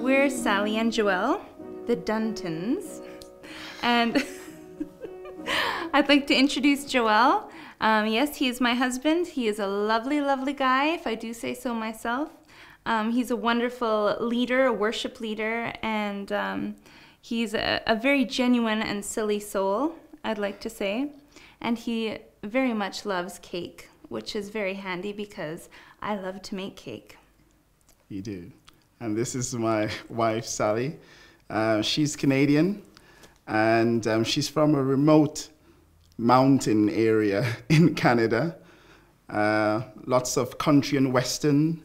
We're Sallee and Joel, the Duntins, and I'd like to introduce Joel. Yes, he is my husband. He is a lovely, lovely guy, if I do say so myself. He's a wonderful leader, a worship leader, and he's a very genuine and silly soul, I'd like to say. And he very much loves cake, which is very handy because I love to make cake. You do. And this is my wife, Sallee. She's Canadian, and she's from a remote mountain area in Canada. Lots of country and western.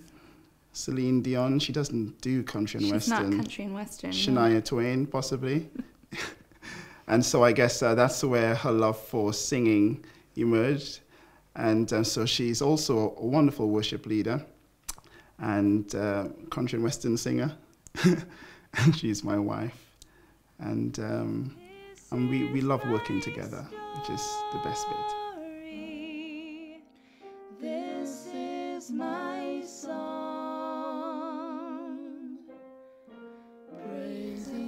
Celine Dion, she doesn't do country and western. She's not country and western. Shania no. Twain, possibly. And so I guess that's where her love for singing emerged. And so she's also a wonderful worship leader and country and western singer. And she's my wife. And we love working together, which is the best bit. This is my song.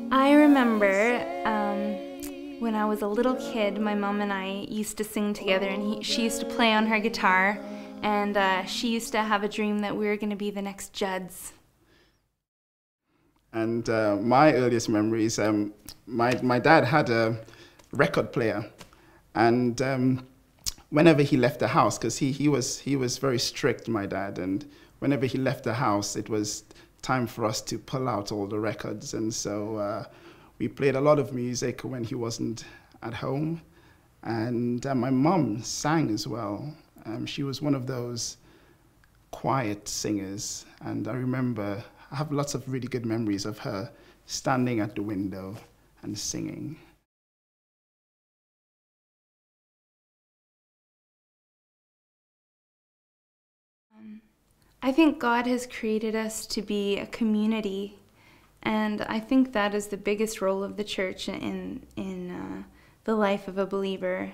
I remember when I was a little kid, my mom and I used to sing together, and she used to play on her guitar, and she used to have a dream that we were going to be the next Judds. And my earliest memories, my dad had a record player, and whenever he left the house, because he was very strict, my dad, and whenever he left the house, it was time for us to pull out all the records, and so we played a lot of music when he wasn't at home, and my mom sang as well. She was one of those quiet singers, and I remember I have lots of really good memories of her standing at the window and singing. I think God has created us to be a community, and I think that is the biggest role of the church in the life of a believer.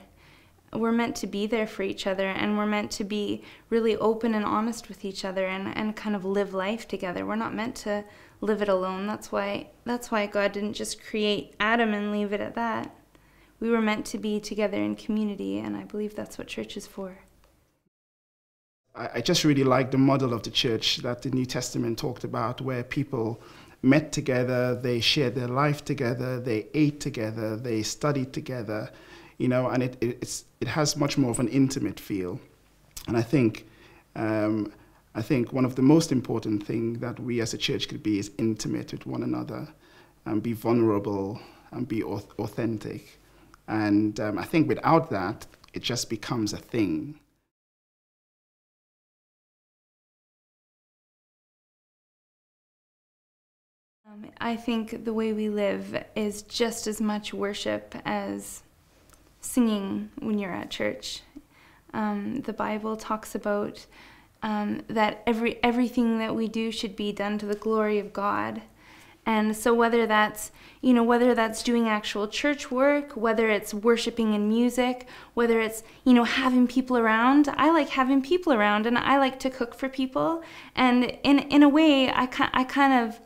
We're meant to be there for each other, and we're meant to be really open and honest with each other and kind of live life together. We're not meant to live it alone. That's why God didn't just create Adam and leave it at that. We were meant to be together in community, and I believe that's what church is for. I just really like the model of the church that the New Testament talked about, where people met together, they shared their life together, they ate together, they studied together, you know, and it has much more of an intimate feel. And I think one of the most important things that we as a church could be is intimate with one another and be vulnerable and be authentic. And I think without that, it just becomes a thing. I think the way we live is just as much worship as singing when you're at church. The Bible talks about that everything that we do should be done to the glory of God. And so whether that's doing actual church work, whether it's worshiping in music, whether it's, having people around. I like having people around, and I like to cook for people. And in a way, I kind of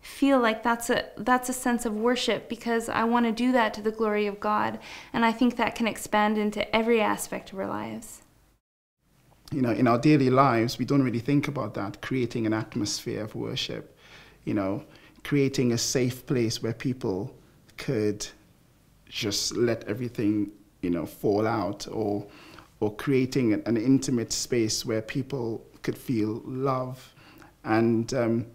feel like that's a sense of worship, because I want to do that to the glory of God, and I think that can expand into every aspect of our lives. In our daily lives, we don't really think about that, creating an atmosphere of worship, creating a safe place where people could just let everything, fall out, or creating an intimate space where people could feel love. And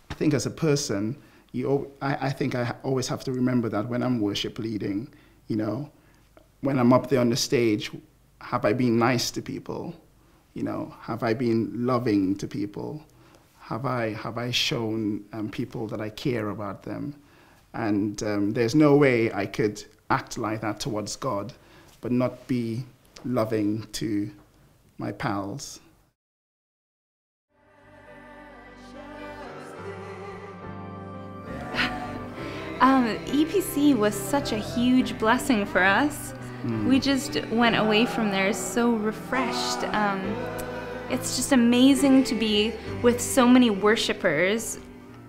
I think as a person, I think I always have to remember that when I'm worship leading, when I'm up there on the stage, have I been nice to people? Have I been loving to people? Have I shown people that I care about them? And there's no way I could act like that towards God, but not be loving to my pals. EPC was such a huge blessing for us. We just went away from there so refreshed. It's just amazing to be with so many worshipers,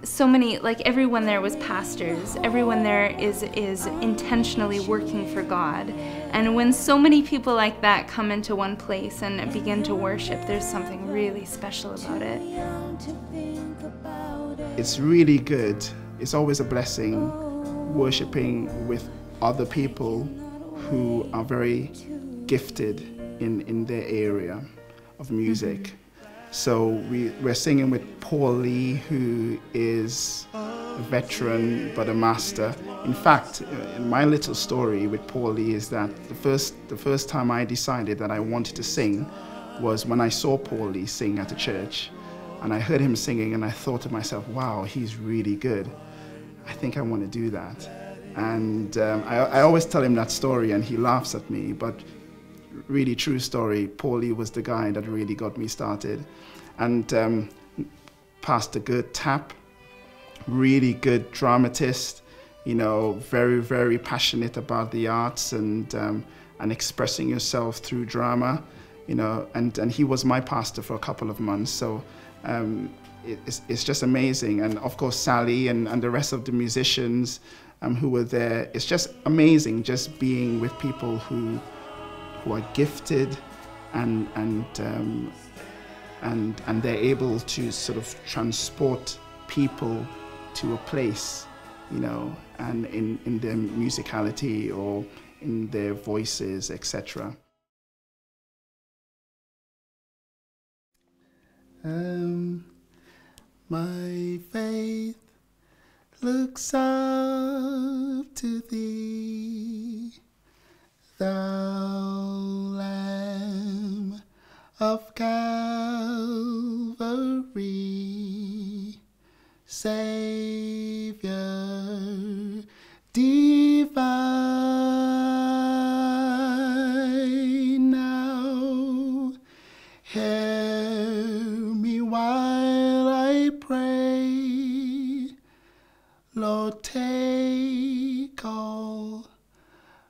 so many, like everyone there was pastors. Everyone there is intentionally working for God. And when so many people like that come into one place and begin to worship, there's something really special about it. It's really good. It's always a blessing worshiping with other people who are very gifted in their area of music. So we're singing with Paul Lee, who is a veteran but a master. In fact, my little story with Paul Lee is that the first time I decided that I wanted to sing was when I saw Paul Lee sing at a church. And I heard him singing and I thought to myself, wow, he's really good. I think I want to do that. And I always tell him that story and he laughs at me, but really true story. Paul Lee was the guy that really got me started. And Pastor Gert Tapp, really good dramatist, you know, very, very passionate about the arts and expressing yourself through drama, you know, and he was my pastor for a couple of months. So it's just amazing. And of course, Sallee and the rest of the musicians who were there. It's just amazing just being with people who are gifted and they're able to sort of transport people to a place, you know, and in their musicality or in their voices, etc. My faith looks up to thee, thou Lamb of Calvary, Savior divine. Now hear me while I pray, Lord, take all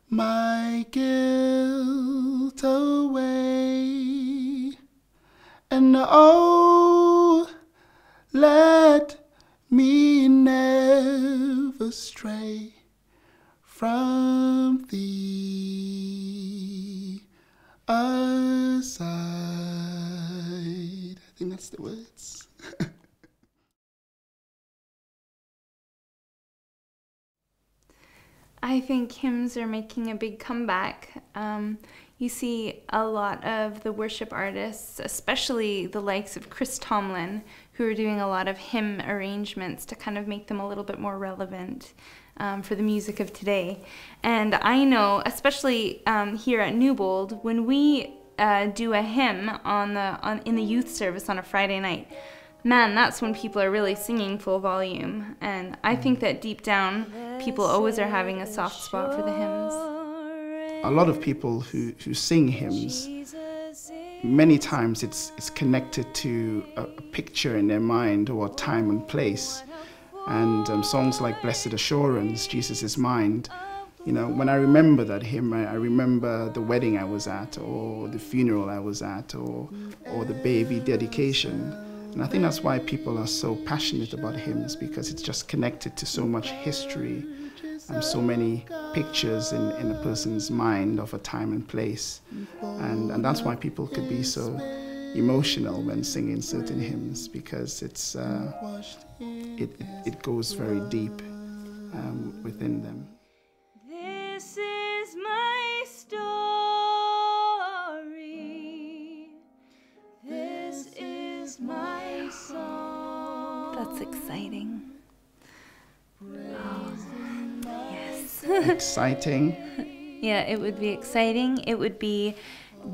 my guilt away, and oh, let me never stray from thee aside. I think that's the words. I think hymns are making a big comeback. You see a lot of the worship artists, especially the likes of Chris Tomlin, who are doing a lot of hymn arrangements to kind of make them a little bit more relevant for the music of today. And I know, especially here at Newbold, when we do a hymn in the youth service on a Friday night, man, that's when people are really singing full volume. And I think that deep down, people always are having a soft spot for the hymns. A lot of people who sing hymns, many times it's connected to a picture in their mind or a time and place. And songs like Blessed Assurance, Jesus is Mine, you know, when I remember that hymn, I remember the wedding I was at, or the funeral I was at, or the baby dedication. And I think that's why people are so passionate about hymns, because it's just connected to so much history and so many pictures in a person's mind of a time and place. And that's why people could be so emotional when singing certain hymns, because it's it goes very deep within them. This is my story. This is my song. That's exciting. Oh, yes. Exciting. Yeah, it would be exciting. It would be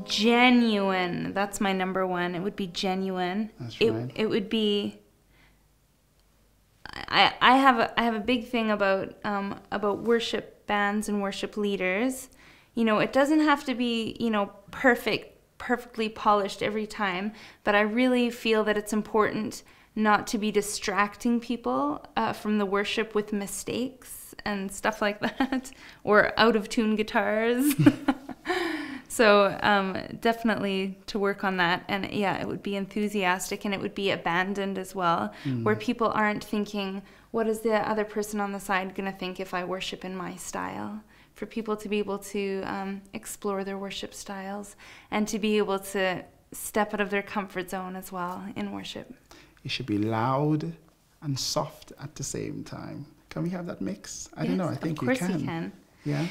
genuine. That's my number one. It would be genuine. That's right. It would be. I have a big thing about worship bands and worship leaders. You know, it doesn't have to be, you know, perfectly polished every time, but I really feel that it's important not to be distracting people from the worship with mistakes and stuff like that, or out of tune guitars. So definitely to work on that. And yeah, it would be enthusiastic and it would be abandoned as well, where people aren't thinking, what is the other person on the side going to think if I worship in my style? For people to be able to explore their worship styles and to be able to step out of their comfort zone as well in worship. It should be loud and soft at the same time. Can we have that mix? I don't know. I think of course you can. You can. Yeah.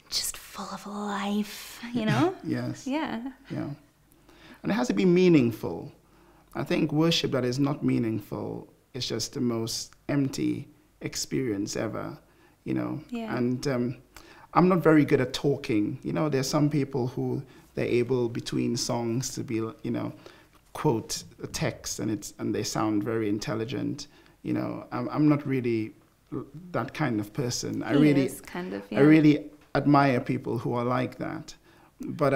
Just full of life, you know? Yes. Yeah. Yeah. And it has to be meaningful. I think worship that is not meaningful is just the most empty experience ever, you know? Yeah. And I'm not very good at talking. You know, there's some people who they're able between songs to be, you know, quote a text and they sound very intelligent. You know, I'm not really that kind of person. I really admire people who are like that. But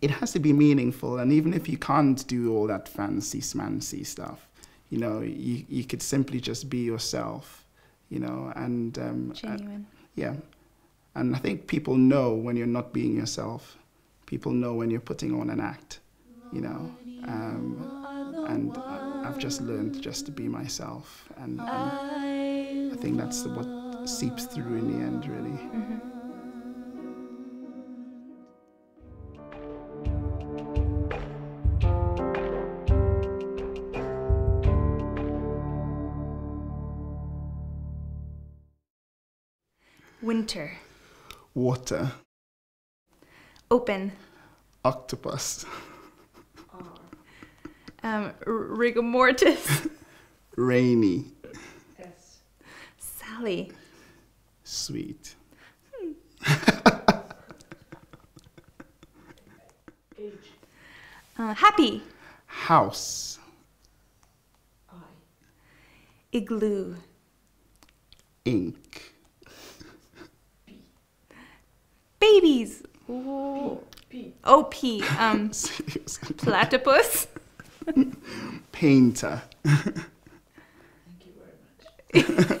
it has to be meaningful, and even if you can't do all that fancy smancy stuff, you know, you could simply just be yourself, you know, and genuine. Yeah. And I think people know when you're not being yourself. People know when you're putting on an act, you know. And I've just learned just to be myself, and I think that's what seeps through in the end, really. Mm-hmm. Winter. Water. Open. Octopus. Rigor mortis. Rainy. S. Sally. Sweet. H. Happy. House. I. Igloo. Ink. Babies. Ooh. P. Oh, P. Seriously. Platypus. Painter. Thank you very much.